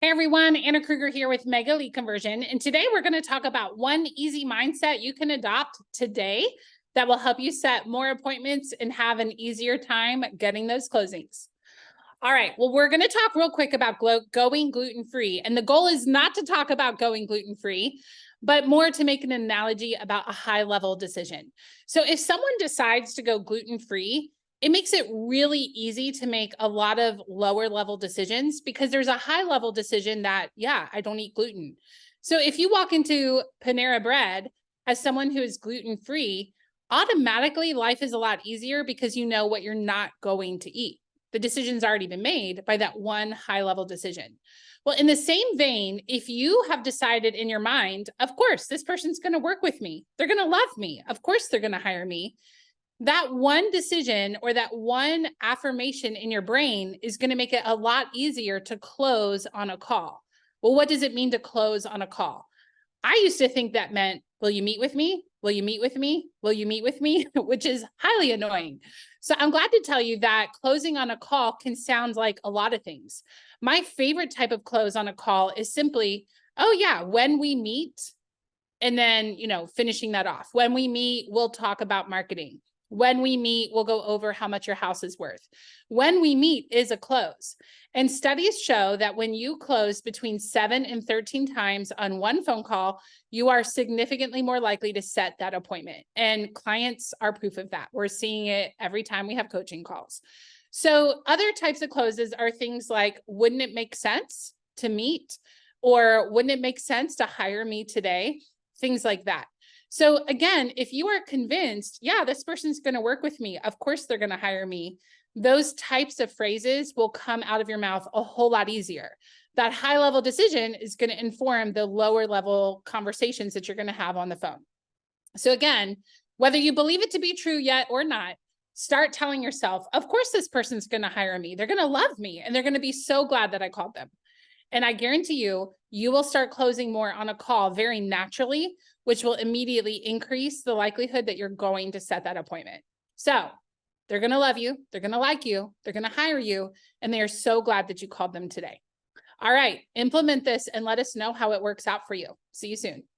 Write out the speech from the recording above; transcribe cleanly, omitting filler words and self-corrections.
Hey everyone, Anna Kruger here with Mega Lead Conversion. And today we're going to talk about one easy mindset you can adopt today that will help you set more appointments and have an easier time getting those closings. All right, well, we're going to talk real quick about going gluten-free. And the goal is not to talk about going gluten-free, but more to make an analogy about a high-level decision. So if someone decides to go gluten-free, it makes it really easy to make a lot of lower level decisions because there's a high level decision that, yeah, I don't eat gluten. So if you walk into Panera Bread as someone who is gluten free, automatically life is a lot easier because you know what you're not going to eat. The decision's already been made by that one high level decision. Well, in the same vein, if you have decided in your mind, of course, this person's going to work with me, they're going to love me, of course, they're going to hire me, that one decision or that one affirmation in your brain is going to make it a lot easier to close on a call. Well, what does it mean to close on a call? I used to think that meant, will you meet with me? Will you meet with me? Will you meet with me? Which is highly annoying. So I'm glad to tell you that closing on a call can sound like a lot of things. My favorite type of close on a call is simply, oh yeah, when we meet, and then, finishing that off. When we meet, we'll talk about marketing. When we meet, we'll go over how much your house is worth. When we meet is a close. And studies show that when you close between 7 and 13 times on one phone call, you are significantly more likely to set that appointment. And clients are proof of that. We're seeing it every time we have coaching calls. So other types of closes are things like, wouldn't it make sense to meet? Or wouldn't it make sense to hire me today? Things like that. So again, if you are convinced, yeah, this person's going to work with me, of course they're going to hire me, those types of phrases will come out of your mouth a whole lot easier. That high level decision is going to inform the lower level conversations that you're going to have on the phone. So again, whether you believe it to be true yet or not, start telling yourself, of course this person's going to hire me. They're going to love me and they're going to be so glad that I called them. And I guarantee you, you will start closing more on a call very naturally, which will immediately increase the likelihood that you're going to set that appointment. So they're going to love you. They're going to like you. They're going to hire you. And they are so glad that you called them today. All right, implement this and let us know how it works out for you. See you soon.